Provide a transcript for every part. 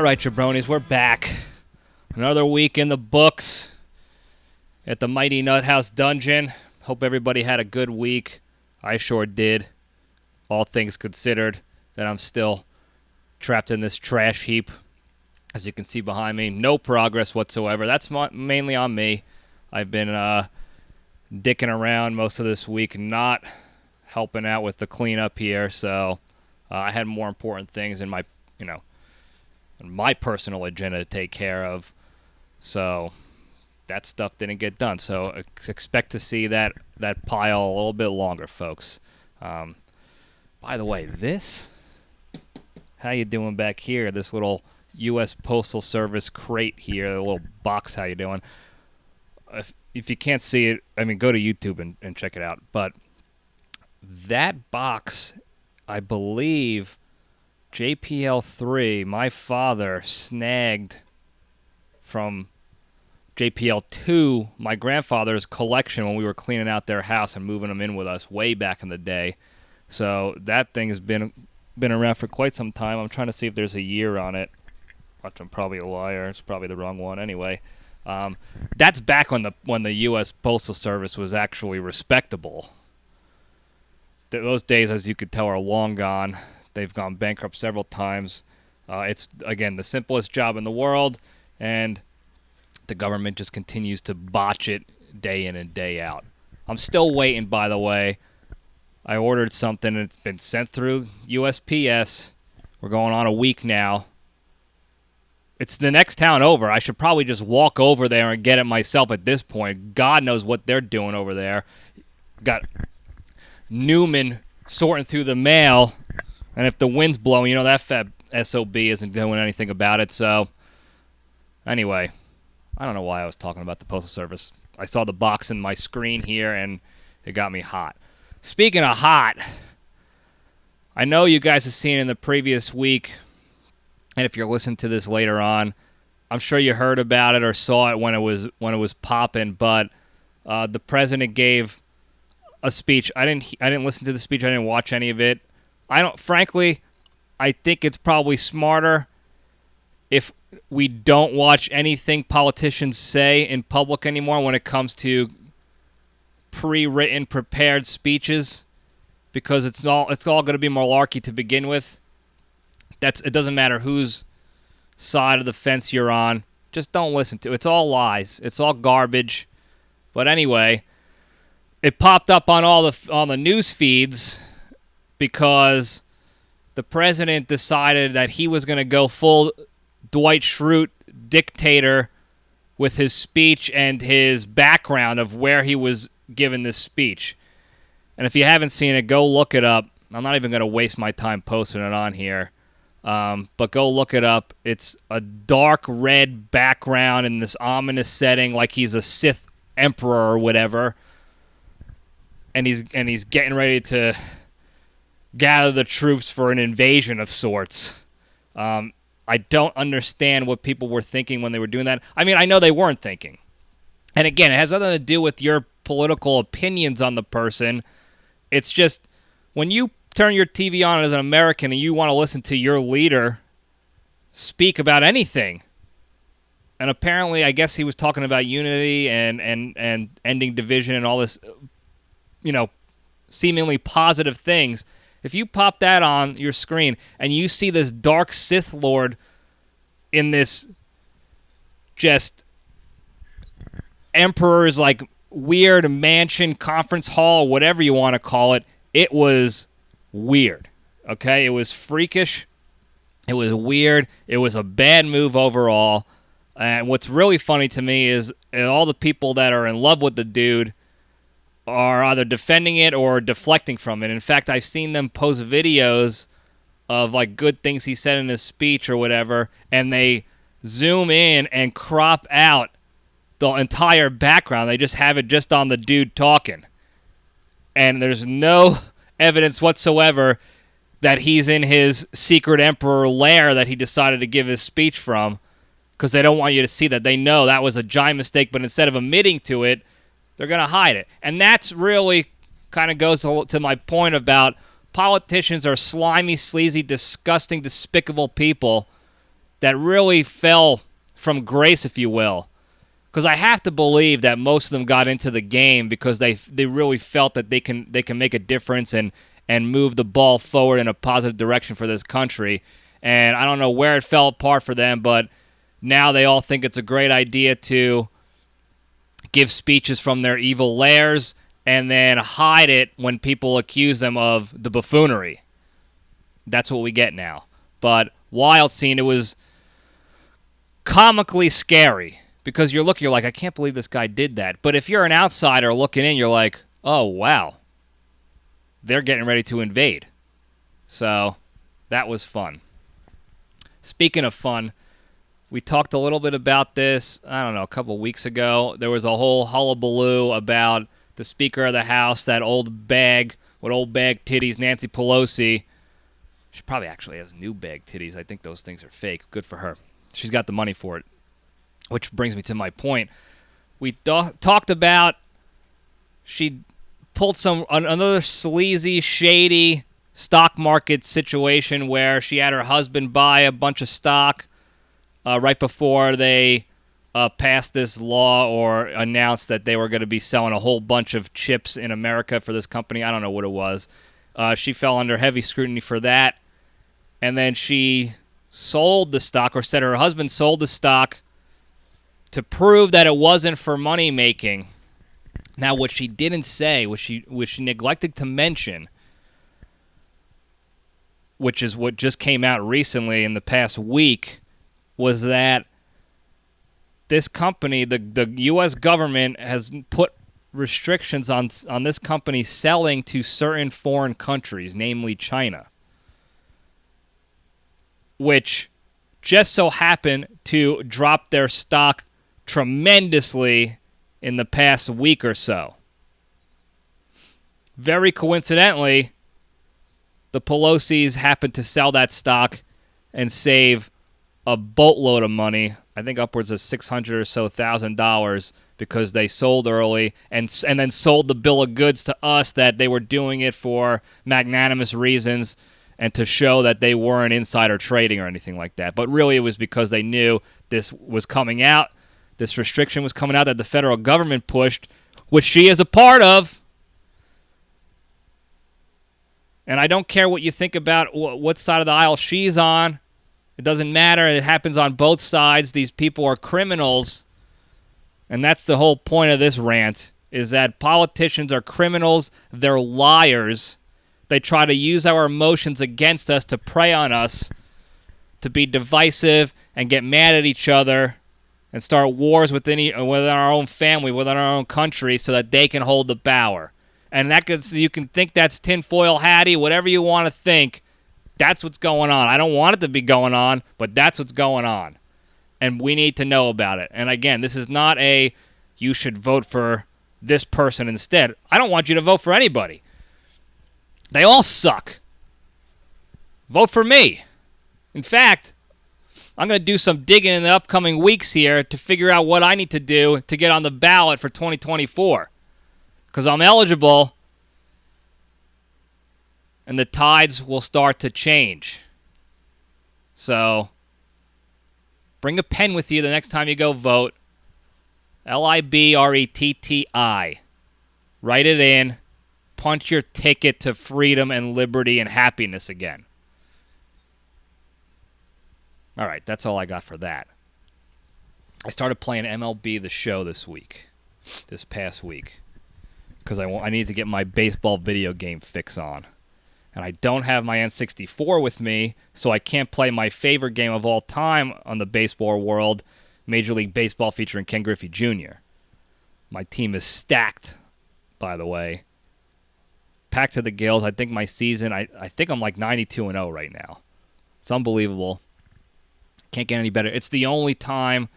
right, jabronis, we're back. Another week in the books at the Mighty Nut House Dungeon. Hope everybody had a good week. I sure did. All things considered, that I'm still trapped in this trash heap. As you can see behind me, no progress whatsoever. That's mainly on me. I've been dicking around most of this week, not helping out with the cleanup here. So I had more important things in my, my personal agenda to take care of. So that stuff didn't get done. So expect to see that pile a little bit longer, folks. By the way, how you doing back here? This little U.S. Postal Service crate here, the little box, how you doing? If you can't see it, go to YouTube and check it out. But that box, I believe, JPL3, my father snagged from JPL2, my grandfather's collection, when we were cleaning out their house and moving them in with us way back in the day. So that thing has been around for quite some time. I'm trying to see if there's a year on it. Watch, I'm probably a liar. It's probably the wrong one. Anyway, that's back when the U.S. Postal Service was actually respectable. Those days, as you could tell, are long gone. They've gone bankrupt several times. It's, again, the simplest job in the world, and the government just continues to botch it day in and day out. I'm still waiting, by the way. I ordered something, and it's been sent through USPS. We're going on a week now. It's the next town over. I should probably just walk over there and get it myself at this point. God knows what they're doing over there. Got Newman sorting through the mail, and if the wind's blowing, that fat SOB isn't doing anything about it. So, anyway, I don't know why I was talking about the Postal Service. I saw the box in my screen here, and it got me hot. Speaking of hot, I know you guys have seen in the previous week, and if you're listening to this later on, I'm sure you heard about it or saw it when it was popping. But the president gave a speech. I didn't listen to the speech. I didn't watch any of it. Frankly, I think it's probably smarter if we don't watch anything politicians say in public anymore when it comes to pre-written, prepared speeches, because it's all going to be malarkey to begin with. It doesn't matter whose side of the fence you're on. Just don't listen to it. It's all lies. It's all garbage. But anyway, it popped up on all the news feeds because the president decided that he was going to go full Dwight Schrute dictator with his speech and his background of where he was giving this speech. And if you haven't seen it, go look it up. I'm not even going to waste my time posting it on here. But go look it up. It's a dark red background in this ominous setting, like he's a Sith emperor or whatever. And he's getting ready to gather the troops for an invasion of sorts. I don't understand what people were thinking when they were doing that. I know they weren't thinking. And again, it has nothing to do with your political opinions on the person. It's just when you turn your TV on as an American and you want to listen to your leader speak about anything. And apparently, I guess he was talking about unity and ending division and all this, seemingly positive things. If you pop that on your screen and you see this dark Sith Lord in this just emperor's weird mansion, conference hall, whatever you want to call it, it was weird. Okay? It was freakish. It was weird. It was a bad move overall. And what's really funny to me is all the people that are in love with the dude are either defending it or deflecting from it. In fact, I've seen them post videos of good things he said in his speech or whatever, and they zoom in and crop out the entire background. They just have it just on the dude talking. And there's no evidence whatsoever that he's in his secret emperor lair that he decided to give his speech from, because they don't want you to see that. They know that was a giant mistake, but instead of admitting to it, they're going to hide it. And that's really kind of goes to my point about politicians are slimy, sleazy, disgusting, despicable people, that really fell from grace, if you will. Because I have to believe that most of them got into the game because they really felt that they can make a difference and move the ball forward in a positive direction for this country. And I don't know where it fell apart for them, but now they all think it's a great idea to give speeches from their evil lairs and then hide it when people accuse them of the buffoonery. That's what we get now. But wild scene, it was comically scary because you're like, I can't believe this guy did that. But if you're an outsider looking in, you're like, oh, wow. They're getting ready to invade. So that was fun. Speaking of fun, we talked a little bit about this, I don't know, a couple weeks ago. There was a whole hullabaloo about the Speaker of the House, that old bag with old bag titties, Nancy Pelosi. She probably actually has new bag titties. I think those things are fake. Good for her. She's got the money for it. Which brings me to my point. We talked about she pulled another sleazy, shady stock market situation where she had her husband buy a bunch of stock right before they passed this law or announced that they were going to be selling a whole bunch of chips in America for this company. I don't know what it was. She fell under heavy scrutiny for that. And then she sold the stock, or said her husband sold the stock to prove that it wasn't for money making. Now, what she didn't say, what she neglected to mention, which is what just came out recently in the past week, was that this company, the U.S. government, has put restrictions on this company selling to certain foreign countries, namely China, which just so happened to drop their stock tremendously in the past week or so. Very coincidentally, the Pelosi's happened to sell that stock and save a boatload of money, I think upwards of $600,000 or so, because they sold early and then sold the bill of goods to us that they were doing it for magnanimous reasons and to show that they weren't insider trading or anything like that. But really it was because they knew this was coming out, this restriction was coming out that the federal government pushed, which she is a part of. And I don't care what you think about what side of the aisle she's on. It doesn't matter. It happens on both sides. These people are criminals. And that's the whole point of this rant, is that politicians are criminals. They're liars. They try to use our emotions against us to prey on us, to be divisive and get mad at each other and start wars within our own family, within our own country, so that they can hold the power. And you can think that's tinfoil hatty, whatever you want to think. That's what's going on. I don't want it to be going on, but that's what's going on. And we need to know about it. And again, this is not you should vote for this person instead. I don't want you to vote for anybody. They all suck. Vote for me. In fact, I'm going to do some digging in the upcoming weeks here to figure out what I need to do to get on the ballot for 2024. Because I'm eligible, and the tides will start to change. So, bring a pen with you the next time you go vote. Libretti. Write it in. Punch your ticket to freedom and liberty and happiness again. All right, that's all I got for that. I started playing MLB The Show this past week, because I need to get my baseball video game fix on. And I don't have my N64 with me, so I can't play my favorite game of all time on the baseball world, Major League Baseball featuring Ken Griffey Jr. My team is stacked, by the way. Packed to the gills. I think my season, I think I'm like 92-0 right now. It's unbelievable. Can't get any better. It's the only time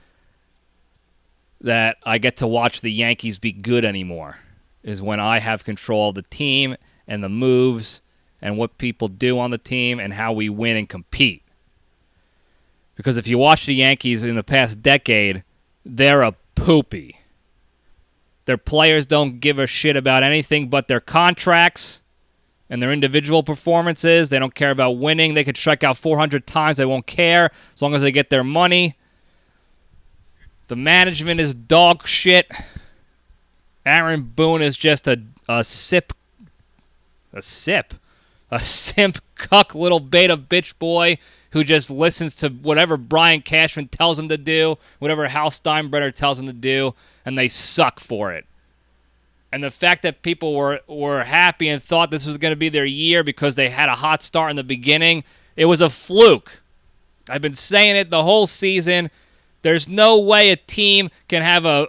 that I get to watch the Yankees be good anymore, is when I have control of the team and the moves and what people do on the team and how we win and compete. Because if you watch the Yankees in the past decade, they're a poopy. Their players don't give a shit about anything but their contracts and their individual performances. They don't care about winning. They could strike out 400 times. They won't care as long as they get their money. The management is dog shit. Aaron Boone is just a simp cuck little beta bitch boy who just listens to whatever Brian Cashman tells him to do, whatever Hal Steinbrenner tells him to do, and they suck for it. And the fact that people were happy and thought this was going to be their year because they had a hot start in the beginning, it was a fluke. I've been saying it the whole season. There's no way a team can have a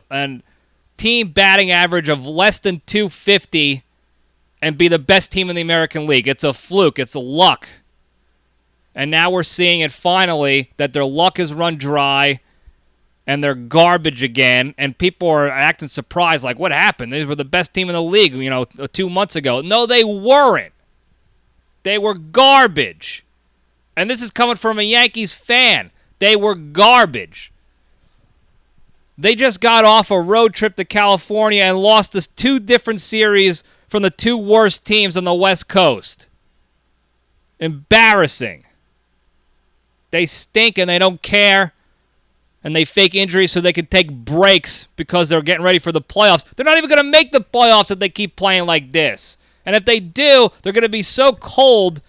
team batting average of less than 250 and be the best team in the American League. It's a fluke. It's a luck. And now we're seeing it finally that their luck is run dry and they're garbage again, and people are acting surprised like, what happened? They were the best team in the league, 2 months ago. No, they weren't. They were garbage. And this is coming from a Yankees fan. They were garbage. They just got off a road trip to California and lost us 2 different series from the 2 worst teams on the West Coast. Embarrassing. They stink and they don't care. And they fake injuries so they can take breaks because they're getting ready for the playoffs. They're not even going to make the playoffs if they keep playing like this. And if they do, they're going to be so cold,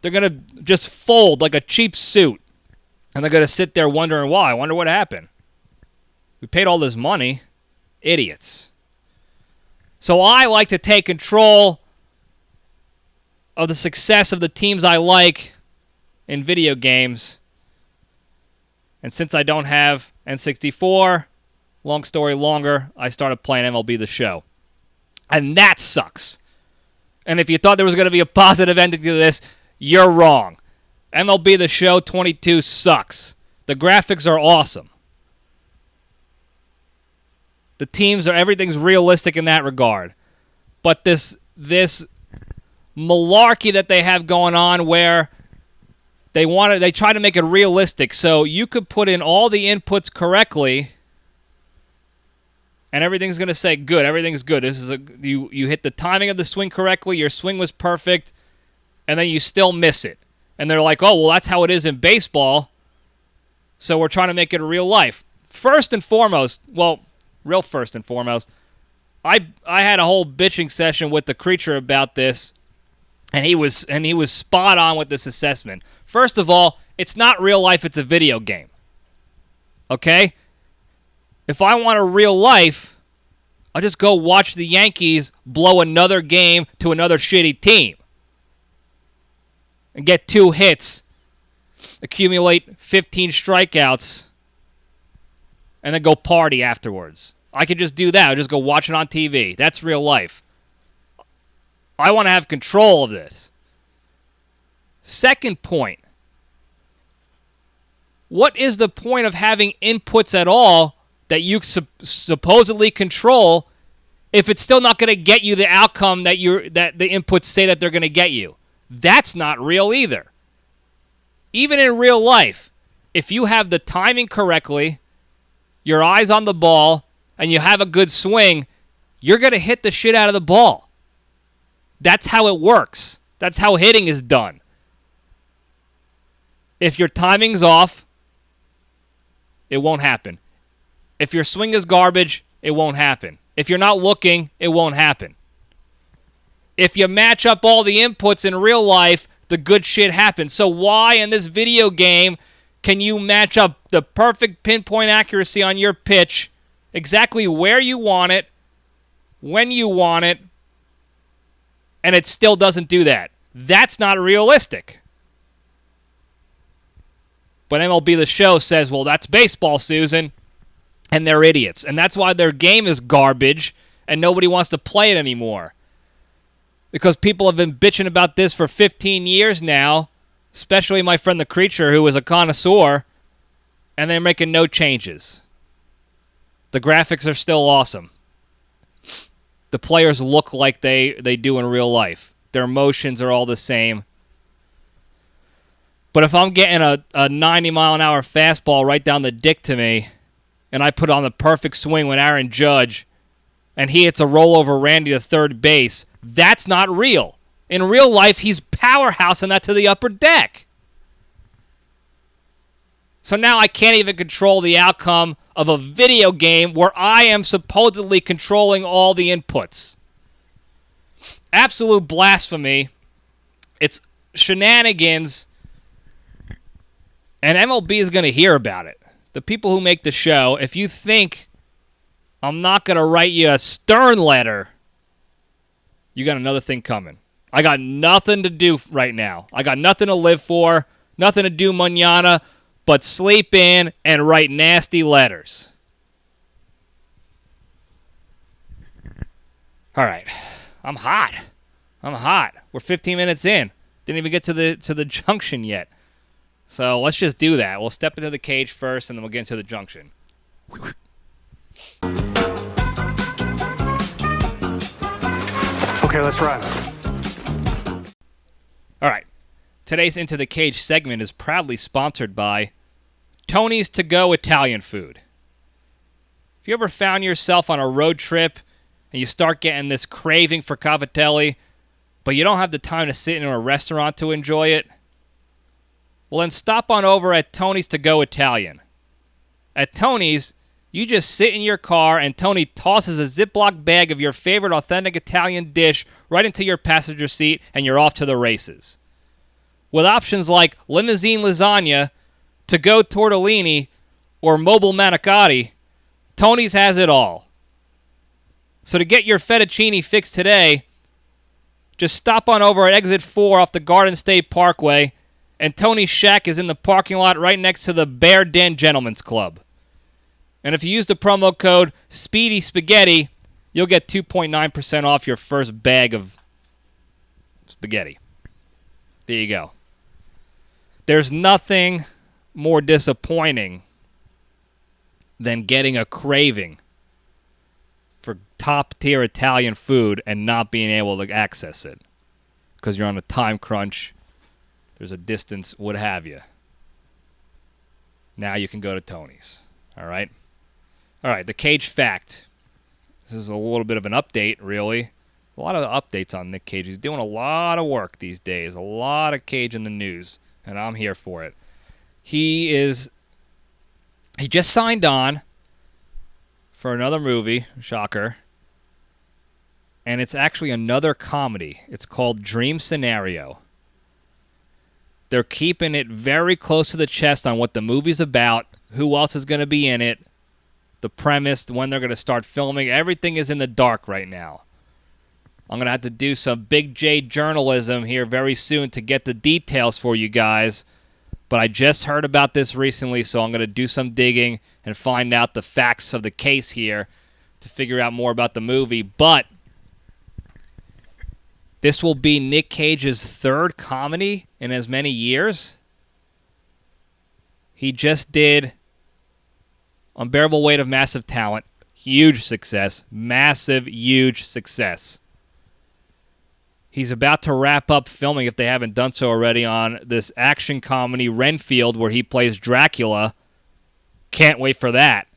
they're going to just fold like a cheap suit. And they're going to sit there wondering why. I wonder what happened. We paid all this money. Idiots. So I like to take control of the success of the teams I like in video games. And since I don't have N64, long story longer, I started playing MLB The Show. And that sucks. And if you thought there was going to be a positive ending to this, you're wrong. MLB The Show 22 sucks. The graphics are awesome. The teams everything's realistic in that regard. But this malarkey that they have going on where they try to make it realistic, so you could put in all the inputs correctly, and everything's going to say good. Everything's good. This is you hit the timing of the swing correctly. Your swing was perfect, and then you still miss it. And they're like, oh, well, that's how it is in baseball, so we're trying to make it real life. First and foremost, I had a whole bitching session with the creature about this. And he was spot on with this assessment. First of all, it's not real life, it's a video game. Okay? If I want a real life, I'll just go watch the Yankees blow another game to another shitty team. And get 2 hits, accumulate 15 strikeouts, and then go party afterwards. I could just do that. I'll just go watch it on TV. That's real life. I want to have control of this. Second point. What is the point of having inputs at all that you supposedly control if it's still not going to get you the outcome that the inputs say that they're going to get you? That's not real either. Even in real life, if you have the timing correctly, your eyes on the ball, and you have a good swing, you're going to hit the shit out of the ball. That's how it works. That's how hitting is done. If your timing's off, it won't happen. If your swing is garbage, it won't happen. If you're not looking, it won't happen. If you match up all the inputs in real life, the good shit happens. So why in this video game can you match up the perfect pinpoint accuracy on your pitch, exactly where you want it, when you want it, and it still doesn't do that? That's not realistic. But MLB The Show says, well, that's baseball, Susan. And they're idiots. And that's why their game is garbage and nobody wants to play it anymore. Because people have been bitching about this for 15 years now, especially my friend the Creature, who is a connoisseur, and they're making no changes. The graphics are still awesome. The players look like they do in real life. Their motions are all the same. But if I'm getting a 90-mile-an-hour fastball right down the dick to me, and I put on the perfect swing with Aaron Judge, and he hits a rollover Randy to third base, that's not real. In real life, he's powerhousing that to the upper deck. So now I can't even control the outcome of a video game where I am supposedly controlling all the inputs. Absolute blasphemy. It's shenanigans. And MLB is going to hear about it. The people who make the show, if you think I'm not going to write you a stern letter, you got another thing coming. I got nothing to do right now. I got nothing to live for, nothing to do mañana, but sleep in and write nasty letters. All right. I'm hot. We're 15 minutes in. Didn't even get to the junction yet. So let's just do that. We'll step into the cage first, and then we'll get into the junction. Okay, let's run. All right. Today's Into the Cage segment is proudly sponsored by Tony's To Go Italian Food. If you ever found yourself on a road trip and you start getting this craving for cavatelli, but you don't have the time to sit in a restaurant to enjoy it, well, then stop on over at Tony's To Go Italian. At Tony's, you just sit in your car and Tony tosses a Ziploc bag of your favorite authentic Italian dish right into your passenger seat and you're off to the races. With options like limousine lasagna, to-go tortellini, or mobile manicotti, Tony's has it all. So to get your fettuccine fix today, just stop on over at Exit 4 off the Garden State Parkway, and Tony's Shack is in the parking lot right next to the Bear Den Gentlemen's Club. And if you use the promo code Speedy Spaghetti, you'll get 2.9% off your first bag of spaghetti. There you go. There's nothing more disappointing than getting a craving for top-tier Italian food and not being able to access it because you're on a time crunch, there's a distance, what have you. Now you can go to Tony's. All right? All right, the Cage Fact. This is a little bit of an update, really. A lot of updates on Nic Cage. He's doing a lot of work these days. A lot of Cage in the news, and I'm here for it. He just signed on for another movie, shocker, and it's actually another comedy. It's called Dream Scenario. They're keeping it very close to the chest on what the movie's about, who else is going to be in it, the premise, when they're going to start filming. Everything is in the dark right now. I'm going to have to do some Big J journalism here very soon to get the details for you guys. But I just heard about this recently, so I'm going to do some digging and find out the facts of the case here to figure out more about the movie. But this will be Nic Cage's third comedy in as many years. He just did Unbearable Weight of Massive Talent. Huge success. Massive, huge success. He's about to wrap up filming, if they haven't done so already, on this action comedy, Renfield, where he plays Dracula. Can't wait for that.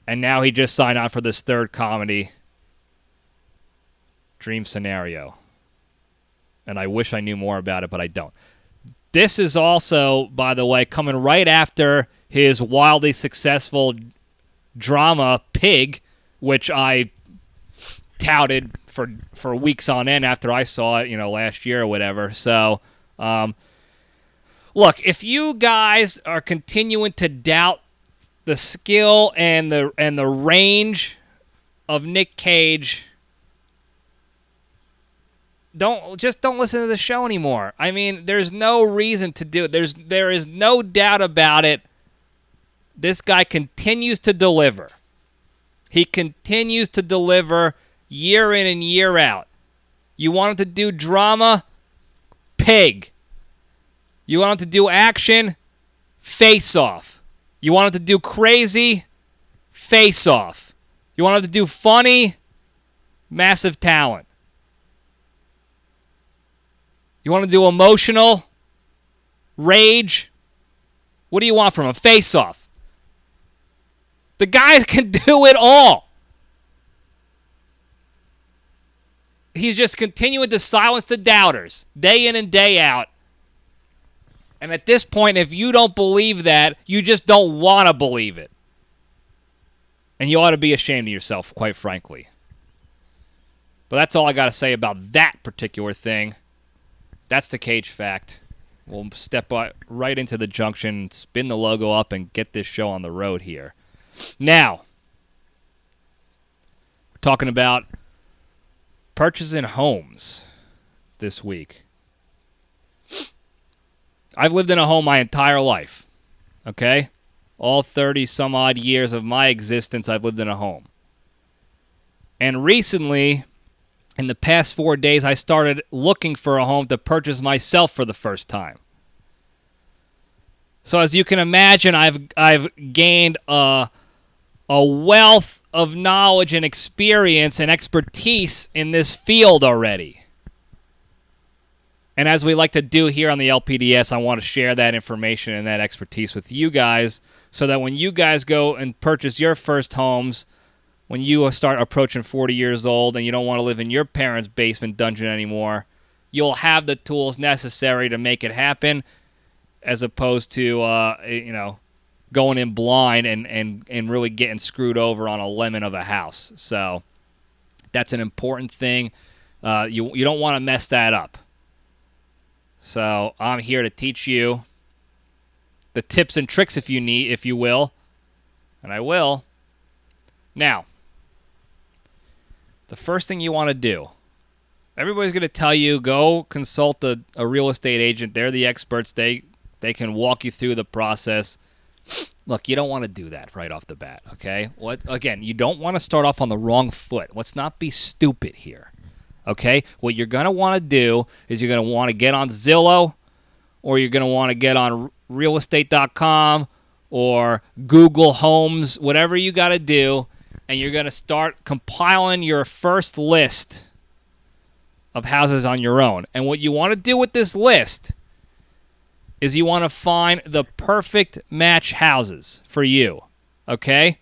And now he just signed on for this third comedy, Dream Scenario. And I wish I knew more about it, but I don't. This is also, by the way, coming right after his wildly successful drama, Pig, which I touted for weeks on end after I saw it, last year or whatever. So, look, if you guys are continuing to doubt the skill and the range of Nic Cage, don't listen to the show anymore. I mean, there's no reason to do it. There is no doubt about it. This guy continues to deliver. He continues to deliver year in and year out. You want him to do drama? Pig. You want him to do action? Face Off. You want him to do crazy? Face Off. You want him to do funny? Massive Talent. You want him to do emotional? Rage? What do you want from him? Face Off. The guy can do it all. he's just continuing to silence the doubters day in and day out. And at this point, if you don't believe that, you just don't want to believe it. And you ought to be ashamed of yourself, quite frankly. But that's all I got to say about that particular thing. That's the Cage Fact. We'll step right into the junction, spin the logo up, and get this show on the road here. Now, we're talking about purchasing homes this week. I've lived in a home my entire life, okay? All 30-some-odd years of my existence, I've lived in a home. And recently, in the past 4 days, I started looking for a home to purchase myself for the first time. So as you can imagine, I've gained a wealth of knowledge and experience and expertise in this field already. And as we like to do here on the LPDS, I want to share that information and that expertise with you guys so that when you guys go and purchase your first homes, when you start approaching 40 years old and you don't want to live in your parents' basement dungeon anymore, you'll have the tools necessary to make it happen as opposed to, going in blind and really getting screwed over on a lemon of a house. So that's an important thing. You don't want to mess that up. So I'm here to teach you the tips and tricks if you will. And I will. Now, the first thing you want to do, everybody's going to tell you, go consult a real estate agent. They're the experts. They can walk you through the process. Look, you don't want to do that right off the bat, okay? Again, you don't want to start off on the wrong foot. Let's not be stupid here. Okay, what you're going to want to do is you're going to want to get on Zillow, or you're going to want to get on realestate.com or Google Homes, whatever you got to do, and you're going to start compiling your first list of houses on your own. And what you want to do with this list is you want to find the perfect match houses for you, okay?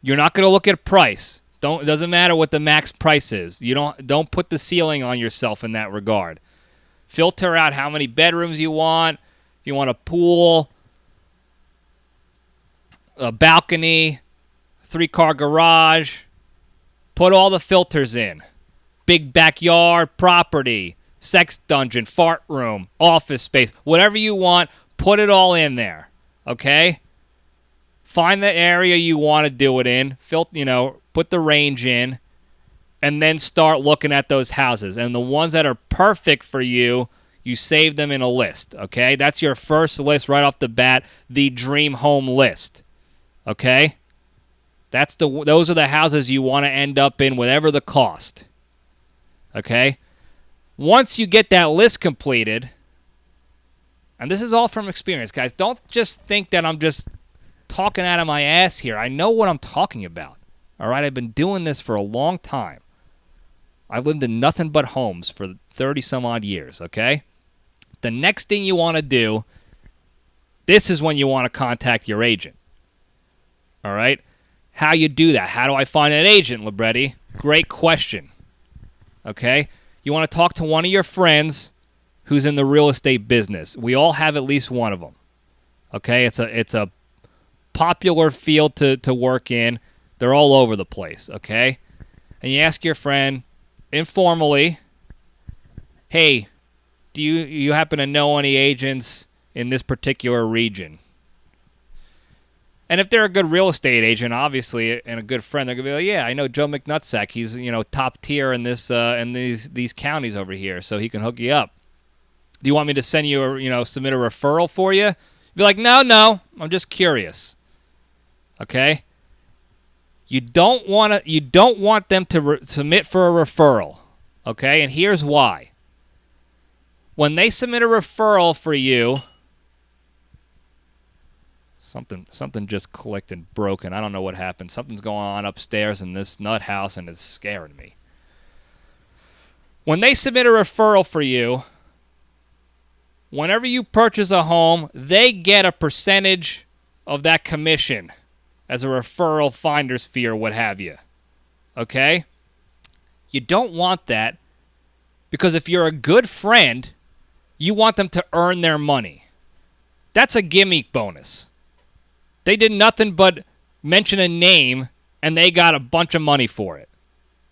You're not going to look at price. It doesn't matter what the max price is. You don't put the ceiling on yourself in that regard. Filter out how many bedrooms you want. If you want a pool, a balcony, 3-car garage, put all the filters in. Big backyard property, sex dungeon, fart room, office space, whatever you want, put it all in there. Okay? Find the area you want to do it in. Put the range in, and then start looking at those houses. And the ones that are perfect for you, you save them in a list, okay? That's your first list right off the bat, the dream home list, okay? Those are the houses you want to end up in, whatever the cost, okay? Once you get that list completed, and this is all from experience, guys. Don't just think that I'm just talking out of my ass here. I know what I'm talking about. All right, I've been doing this for a long time. I've lived in nothing but homes for 30-some-odd years, okay? The next thing you want to do, this is when you want to contact your agent. All right? How you do that? How do I find an agent, Libretti? Great question. Okay? You want to talk to one of your friends who's in the real estate business. We all have at least one of them. Okay? It's a popular field to work in. They're all over the place, okay? And you ask your friend informally, hey, do you happen to know any agents in this particular region? And if they're a good real estate agent, obviously, and a good friend, they're going to be like, yeah, I know Joe McNutsack. He's, top tier in this in these counties over here, so he can hook you up. Do you want me to send you submit a referral for you? Be like, no, I'm just curious. Okay? You don't want them to submit for a referral, okay? And here's why. When they submit a referral for you, something just clicked and broken. I don't know what happened. Something's going on upstairs in this nut house, and it's scaring me. When they submit a referral for you, whenever you purchase a home, they get a percentage of that commission as a referral finder's fee or what have you. Okay? You don't want that because if you're a good friend, you want them to earn their money. That's a gimme bonus. They did nothing but mention a name and they got a bunch of money for it.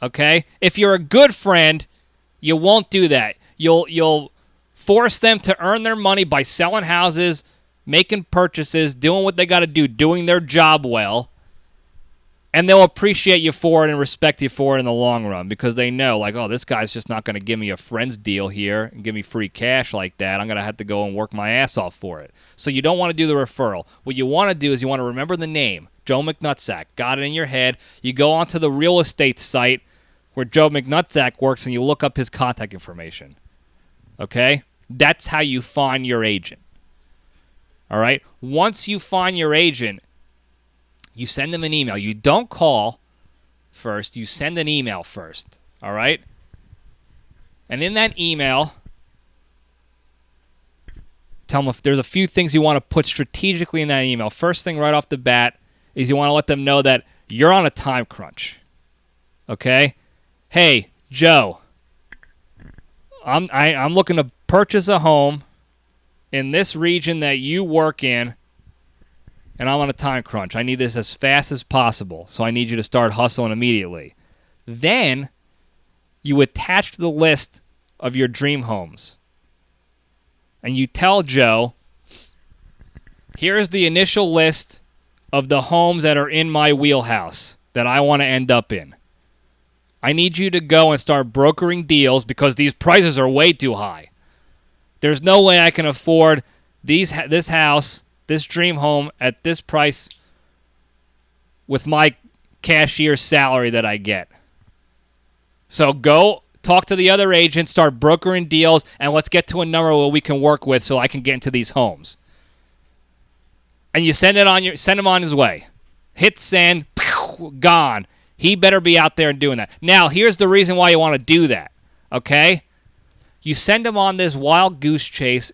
Okay? If you're a good friend, you won't do that. You'll force them to earn their money by selling houses, making purchases, doing what they got to do, doing their job well, and they'll appreciate you for it and respect you for it in the long run because they know, like, oh, this guy's just not going to give me a friend's deal here and give me free cash like that. I'm going to have to go and work my ass off for it. So you don't want to do the referral. What you want to do is you want to remember the name, Joe McNutsack. Got it in your head. You go onto the real estate site where Joe McNutsack works and you look up his contact information. Okay? That's how you find your agent. All right? Once you find your agent, you send them an email. You don't call first. You send an email first. All right? And in that email, tell them if there's a few things you want to put strategically in that email. First thing right off the bat is you want to let them know that you're on a time crunch. Okay? Hey, Joe, I'm looking to purchase a home in this region that you work in, and I'm on a time crunch. I need this as fast as possible, so I need you to start hustling immediately. Then you attach the list of your dream homes, and you tell Joe, here's the initial list of the homes that are in my wheelhouse that I want to end up in. I need you to go and start brokering deals because these prices are way too high. There's no way I can afford this house, this dream home at this price with my cashier's salary that I get. So go talk to the other agents, start brokering deals, and let's get to a number where we can work with so I can get into these homes. And you send him on his way. Hit send, gone. He better be out there and doing that. Now, here's the reason why you want to do that, okay? You send him on this wild goose chase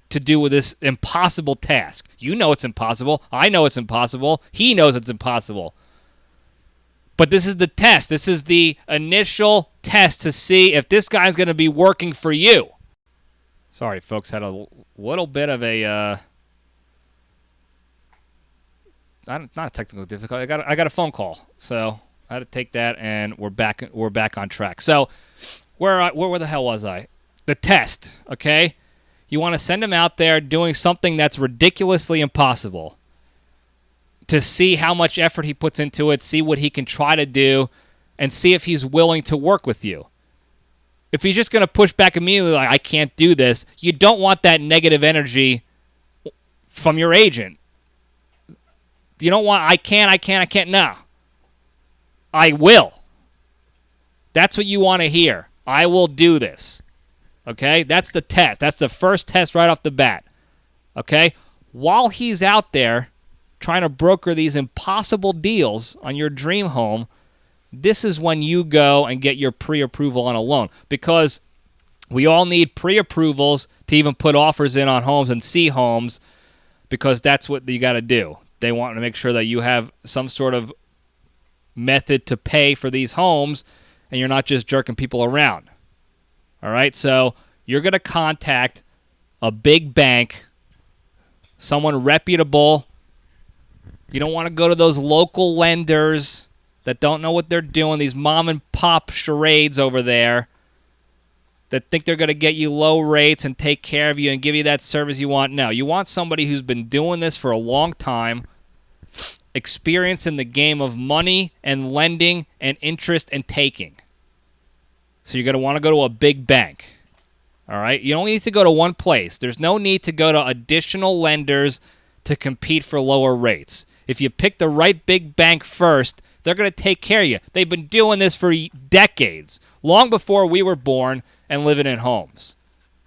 to do with this impossible task. You know it's impossible. I know it's impossible. He knows it's impossible. But this is the test. This is the initial test to see if this guy's going to be working for you. Sorry, folks. Had a little bit of a... not a technical difficulty. I got a phone call, so I had to take that, and we're back on track. So where the hell was I? The test, okay? You want to send him out there doing something that's ridiculously impossible to see how much effort he puts into it, see what he can try to do, and see if he's willing to work with you. If he's just going to push back immediately like, I can't do this, you don't want that negative energy from your agent. You don't want, I can't. No. I will. That's what you want to hear. I will do this. Okay? That's the test. That's the first test right off the bat. Okay? While he's out there trying to broker these impossible deals on your dream home, this is when you go and get your pre-approval on a loan. Because we all need pre-approvals to even put offers in on homes and see homes, because that's what you got to do. They want to make sure that you have some sort of method to pay for these homes and you're not just jerking people around. All right? So you're going to contact a big bank, someone reputable. You don't want to go to those local lenders that don't know what they're doing, these mom and pop charades over there that think they're going to get you low rates and take care of you and give you that service you want. No, you want somebody who's been doing this for a long time, experience in the game of money and lending and interest and taking. So you're going to want to go to a big bank. All right? You don't need to go to one place. There's no need to go to additional lenders to compete for lower rates. If you pick the right big bank first, they're going to take care of you. They've been doing this for decades, long before we were born and living in homes.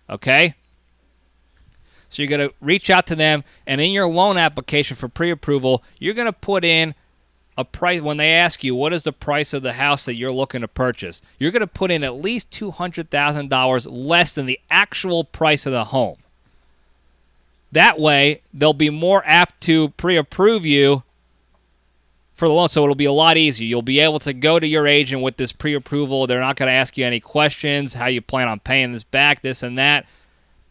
Okay? So you're going to reach out to them, and in your loan application for pre-approval, you're going to put in a price. When they ask you, what is the price of the house that you're looking to purchase, you're going to put in at least $200,000 less than the actual price of the home. That way, they'll be more apt to pre-approve you for the loan, so it'll be a lot easier. You'll be able to go to your agent with this pre-approval. They're not going to ask you any questions, how you plan on paying this back, this and that.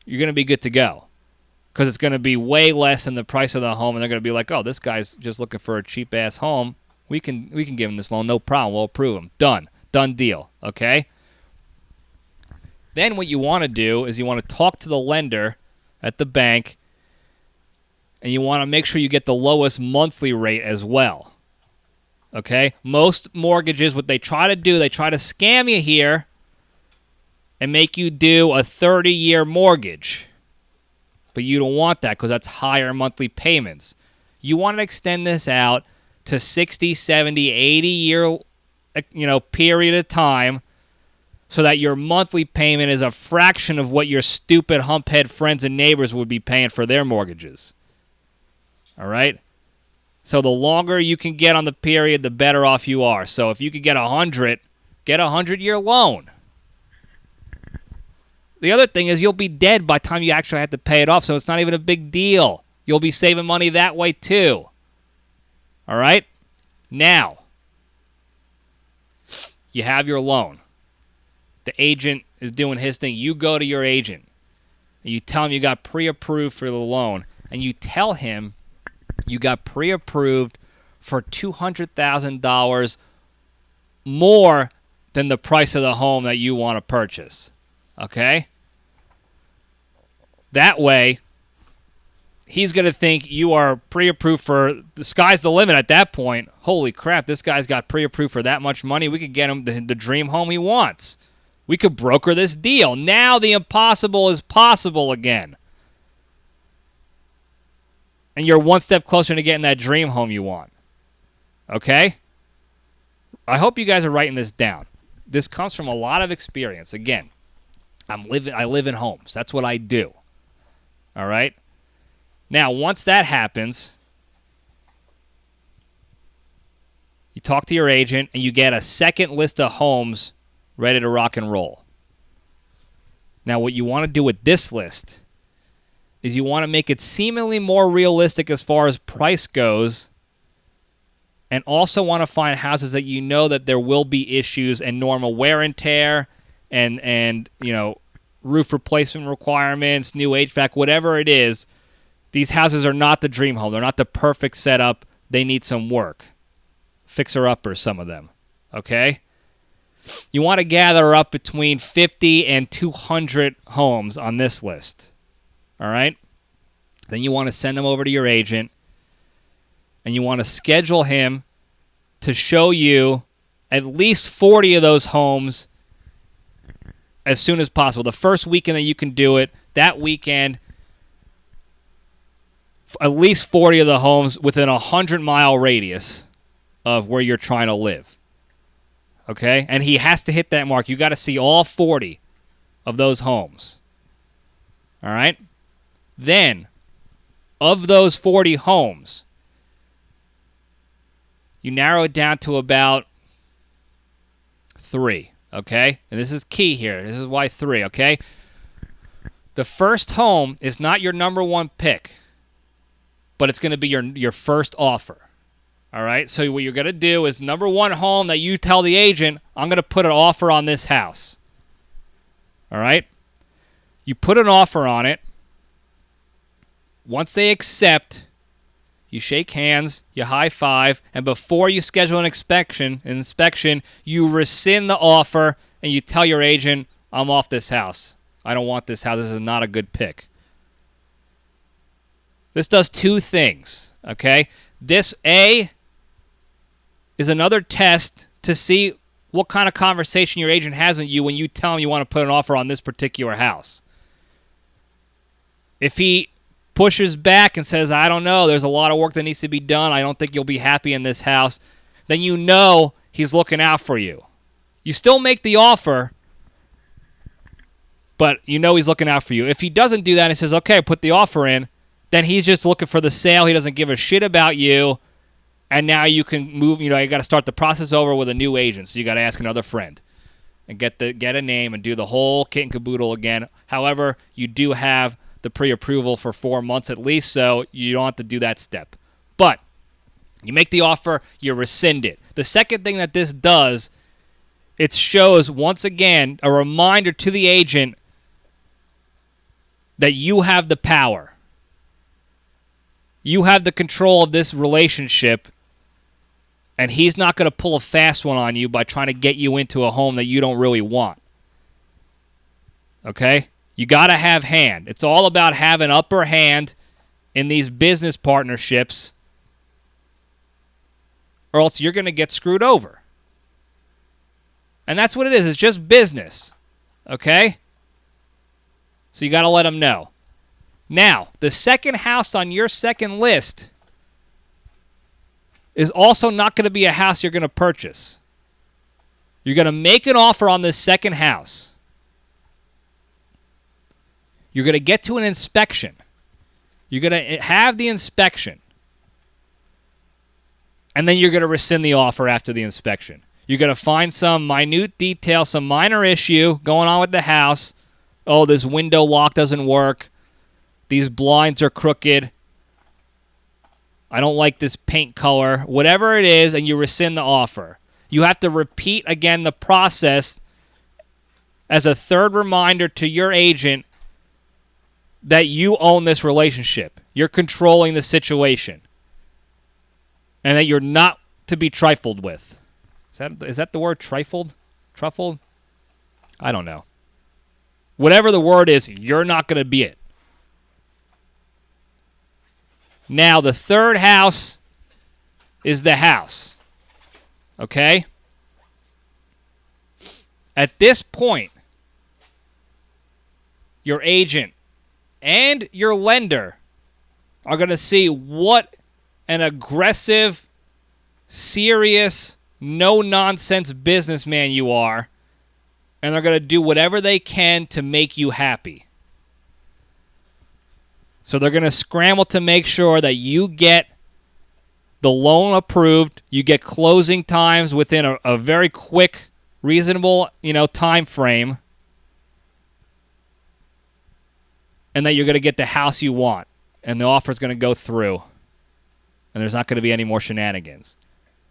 You're going to be good to go because it's going to be way less than the price of the home, and they're going to be like, oh, this guy's just looking for a cheap-ass home. We can give him this loan, no problem. We'll approve him. Done deal, okay? Then what you want to do is you want to talk to the lender at the bank, and you want to make sure you get the lowest monthly rate as well. Okay? Most mortgages, what they try to do, they try to scam you here and make you do a 30-year mortgage. But you don't want that because that's higher monthly payments. You want to extend this out to 60, 70, 80-year period of time so that your monthly payment is a fraction of what your stupid humphead friends and neighbors would be paying for their mortgages. All right? So the longer you can get on the period, the better off you are. So if you could get 100, get a 100-year loan. The other thing is you'll be dead by the time you actually have to pay it off, so it's not even a big deal. You'll be saving money that way too. All right? Now, you have your loan. The agent is doing his thing. You go to your agent, and you tell him you got pre-approved for the loan, and you tell him you got pre-approved for $200,000 more than the price of the home that you want to purchase. Okay? That way, he's going to think you are pre-approved for, the sky's the limit at that point. Holy crap, this guy's got pre-approved for that much money. We could get him the dream home he wants. We could broker this deal. Now the impossible is possible again. And you're one step closer to getting that dream home you want. Okay? I hope you guys are writing this down. This comes from a lot of experience. Again, I live in homes. That's what I do. All right? Now, once that happens, you talk to your agent and you get a second list of homes ready to rock and roll. Now, what you want to do with this list is you want to make it seemingly more realistic as far as price goes, and also want to find houses that you know that there will be issues and normal wear and tear and roof replacement requirements, new HVAC, whatever it is. These houses are not the dream home. They're not the perfect setup. They need some work. Fixer-uppers, some of them. Okay? You want to gather up between 50 and 200 homes on this list. All right? Then you want to send them over to your agent, and you want to schedule him to show you at least 40 of those homes as soon as possible. The first weekend that you can do it, that weekend, at least 40 of the homes within a 100-mile radius of where you're trying to live. Okay? And he has to hit that mark. You got to see all 40 of those homes. All right? Then, of those 40 homes, you narrow it down to about 3, okay? And this is key here. This is why 3, okay? The first home is not your number one pick, but it's going to be your first offer, all right? So what you're going to do is number one home that you tell the agent, I'm going to put an offer on this house, all right? You put an offer on it. Once they accept, you shake hands, you high-five, and before you schedule an inspection, you rescind the offer, and you tell your agent, I'm off this house. I don't want this house. This is not a good pick. This does 2 things, okay? This, A, is another test to see what kind of conversation your agent has with you when you tell him you want to put an offer on this particular house. If he pushes back and says, I don't know, there's a lot of work that needs to be done, I don't think you'll be happy in this house, then you know he's looking out for you. You still make the offer, but you know he's looking out for you. If he doesn't do that and he says, okay, put the offer in, then he's just looking for the sale. He doesn't give a shit about you, and now you can move, you got to start the process over with a new agent, so you got to ask another friend and get a name and do the whole kit and caboodle again. However, you do have the pre-approval for 4 months at least, so you don't have to do that step. But You make the offer, you rescind it. The second thing that this does, it shows, once again, a reminder to the agent that you have the power. You have the control of this relationship, and he's not going to pull a fast one on you by trying to get you into a home that you don't really want. Okay? You got to have hand. It's all about having upper hand in these business partnerships, or else you're going to get screwed over. And that's what it is. It's just business. Okay? So you got to let them know. Now, the second house on your second list is also not going to be a house you're going to purchase. You're going to make an offer on this second house. You're going to get to an inspection. You're going to have the inspection. And then you're going to rescind the offer after the inspection. You're going to find some minute detail, some minor issue going on with the house. Oh, this window lock doesn't work. These blinds are crooked. I don't like this paint color. Whatever it is, and you rescind the offer. You have to repeat again the process as a third reminder to your agent that you own this relationship. You're controlling the situation. And that you're not to be trifled with. Is that the word, trifled? Truffled? I don't know. Whatever the word is, you're not going to be it. Now, the third house is the house. Okay? At this point, your agent and your lender are going to see what an aggressive, serious, no-nonsense businessman you are, and they're going to do whatever they can to make you happy. So they're going to scramble to make sure that you get the loan approved, you get closing times within a very quick, reasonable, time frame, and that you're going to get the house you want, and the offer is going to go through, and there's not going to be any more shenanigans.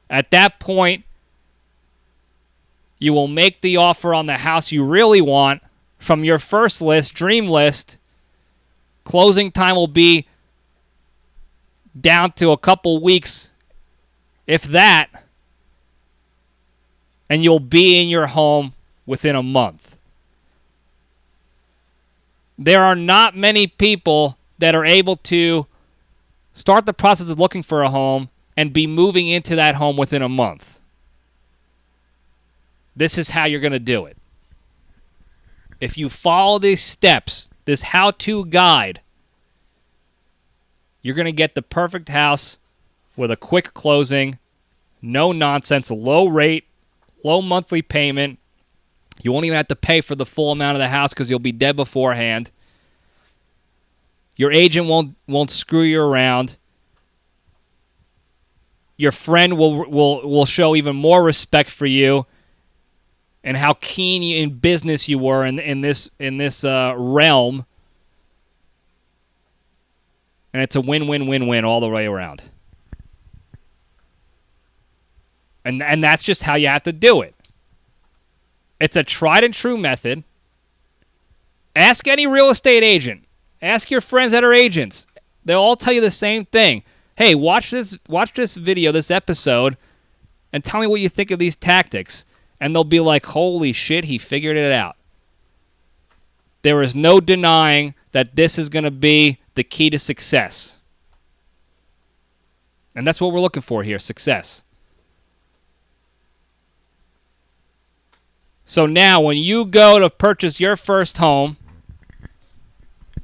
At that point, you will make the offer on the house you really want from your first list, dream list. Closing time will be down to a couple weeks, if that, and you'll be in your home within a month. There are not many people that are able to start the process of looking for a home and be moving into that home within a month. This is how you're going to do it. If you follow these steps, this how-to guide, you're going to get the perfect house with a quick closing, no nonsense, low rate, low monthly payment. You won't even have to pay for the full amount of the house because you'll be dead beforehand. Your agent won't screw you around. Your friend will show even more respect for you and how keen in business you were in this realm. And it's a win-win-win-win all the way around. And that's just how you have to do it. It's a tried and true method. Ask any real estate agent. Ask your friends that are agents. They'll all tell you the same thing. Hey, watch this video, this episode, and tell me what you think of these tactics. And they'll be like, holy shit, he figured it out. There is no denying that this is going to be the key to success. And that's what we're looking for here, success. So now when you go to purchase your first home,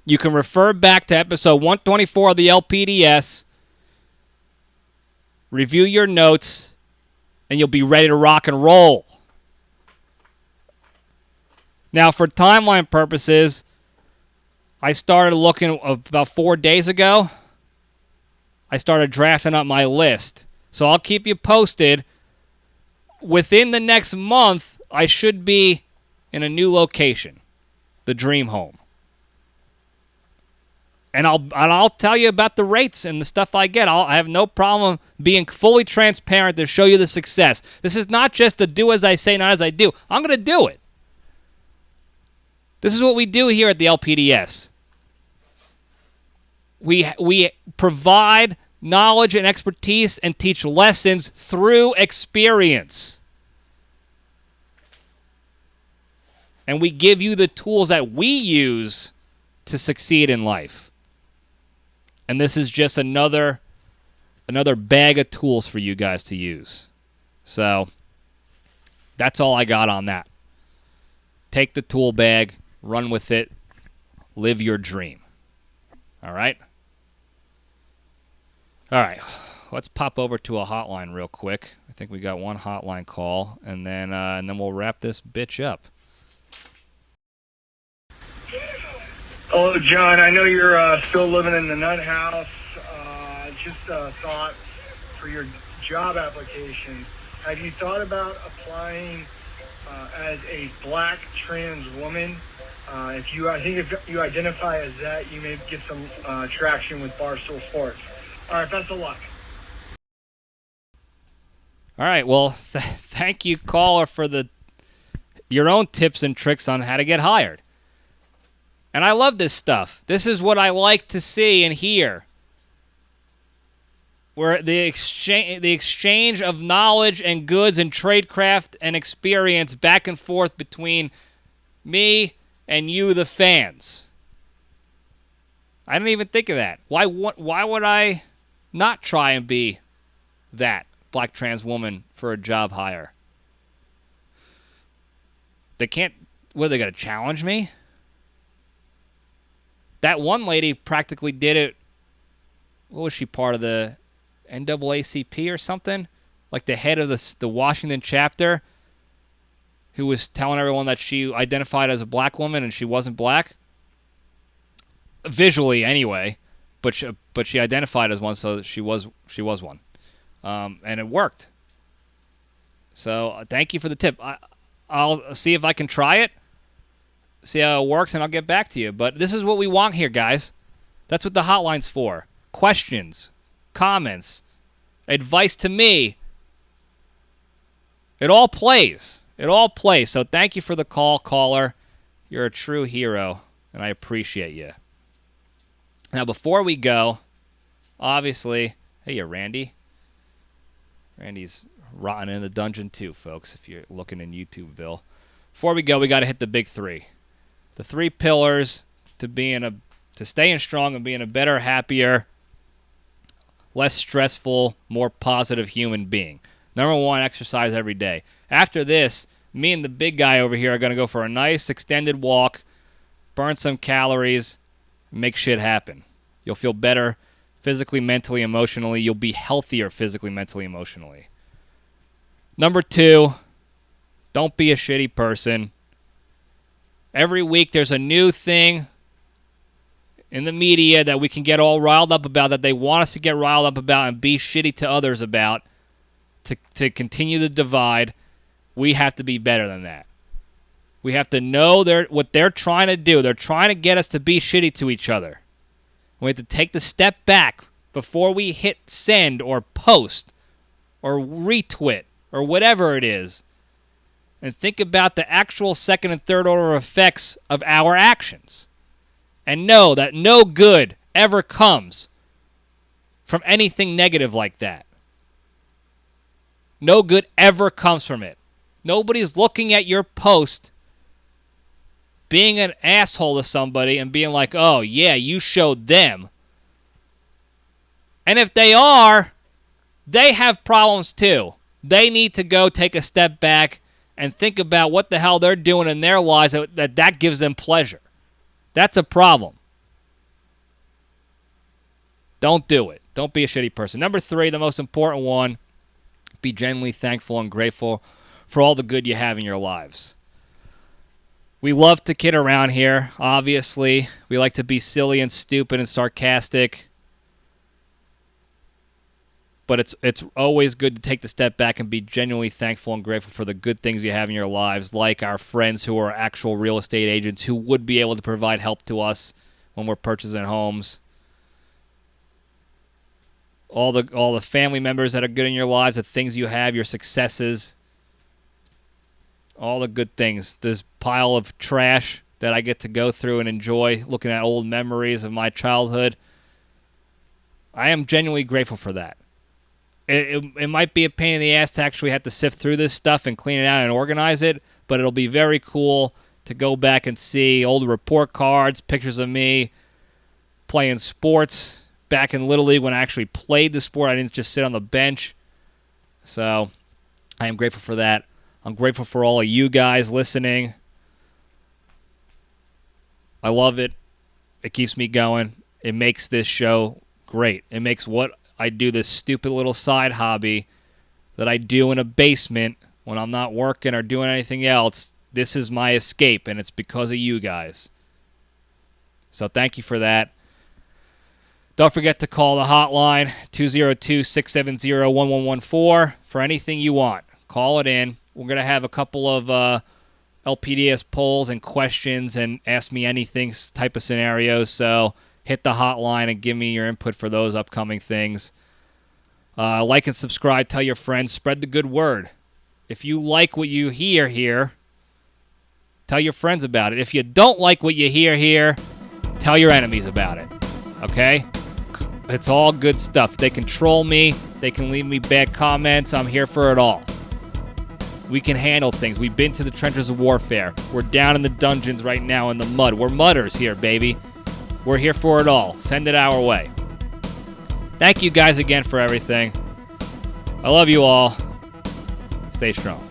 you can refer back to episode 124 of the LPDS, review your notes, and you'll be ready to rock and roll. Now, for timeline purposes, I started looking about 4 days ago. I started drafting up my list. So I'll keep you posted. Within the next month, I should be in a new location, the dream home. And I'll tell you about the rates and the stuff I get. I have no problem being fully transparent to show you the success. This is not just to do as I say, not as I do. I'm going to do it. This is what we do here at the LPDS. We provide knowledge and expertise and teach lessons through experience. And we give you the tools that we use to succeed in life. And this is just another bag of tools for you guys to use. So that's all I got on that. Take the tool bag, run with it, live your dream. All right? All right. Let's pop over to a hotline real quick. I think we got one hotline call, and then we'll wrap this bitch up. Hello, John. I know you're still living in the nut house. Just a thought for your job application. Have you thought about applying as a black trans woman? If you identify as that, you may get some traction with Barstool Sports. All right, best of luck. All right. Well, thank you, caller, for your own tips and tricks on how to get hired. And I love this stuff. This is what I like to see and hear. Where the exchange of knowledge and goods and tradecraft and experience back and forth between me and you, the fans. I didn't even think of that. Why would I not try and be that black trans woman for a job hire? They can't. What, are they going to challenge me? That one lady practically did it. What was she, part of the NAACP or something? Like the head of the Washington chapter, who was telling everyone that she identified as a black woman and she wasn't black. Visually, anyway, but she identified as one, so she was one, and it worked. So thank you for the tip. I'll see if I can try it. See how it works, and I'll get back to you. But this is what we want here, guys. That's what the hotline's for. Questions, comments, advice to me. It all plays. It all plays. So thank you for the call, caller. You're a true hero, and I appreciate you. Now, before we go, obviously, hey, Randy. Randy's rotting in the dungeon too, folks, if you're looking in YouTubeville. Before we go, we got to hit the big three. The three pillars to staying strong and being a better, happier, less stressful, more positive human being. Number one, exercise every day. After this, me and the big guy over here are going to go for a nice extended walk, burn some calories, make shit happen. You'll feel better physically, mentally, emotionally. You'll be healthier physically, mentally, emotionally. Number two, don't be a shitty person. Every week there's a new thing in the media that we can get all riled up about, that they want us to get riled up about and be shitty to others about to continue the divide. We have to be better than that. We have to know what they're trying to do. They're trying to get us to be shitty to each other. We have to take the step back before we hit send or post or retweet or whatever it is, and think about the actual second and third order effects of our actions. And know that no good ever comes from anything negative like that. No good ever comes from it. Nobody's looking at your post being an asshole to somebody and being like, oh, yeah, you showed them. And if they are, they have problems too. They need to go take a step back and think about what the hell they're doing in their lives that gives them pleasure. That's a problem. Don't do it. Don't be a shitty person. Number three, the most important one, be genuinely thankful and grateful for all the good you have in your lives. We love to kid around here, obviously. We like to be silly and stupid and sarcastic. But it's always good to take the step back and be genuinely thankful and grateful for the good things you have in your lives, like our friends who are actual real estate agents who would be able to provide help to us when we're purchasing homes. all the family members that are good in your lives, the things you have, your successes, all the good things. This pile of trash that I get to go through and enjoy, looking at old memories of my childhood. I am genuinely grateful for that. It might be a pain in the ass to actually have to sift through this stuff and clean it out and organize it, but it'll be very cool to go back and see old report cards, pictures of me playing sports back in Little League when I actually played the sport. I didn't just sit on the bench. So I am grateful for that. I'm grateful for all of you guys listening. I love it. It keeps me going. It makes this show great. It makes what I do, this stupid little side hobby that I do in a basement when I'm not working or doing anything else. This is my escape, and it's because of you guys. So thank you for that. Don't forget to call the hotline, 202-670-1114, for anything you want. Call it in. We're going to have a couple of LPDS polls and questions and ask me anything type of scenarios, so hit the hotline and give me your input for those upcoming things. Like and subscribe. Tell your friends. Spread the good word. If you like what you hear here, tell your friends about it. If you don't like what you hear here, tell your enemies about it. Okay? It's all good stuff. They can troll me. They can leave me bad comments. I'm here for it all. We can handle things. We've been to the trenches of warfare. We're down in the dungeons right now in the mud. We're mudders here, baby. We're here for it all. Send it our way. Thank you guys again for everything. I love you all. Stay strong.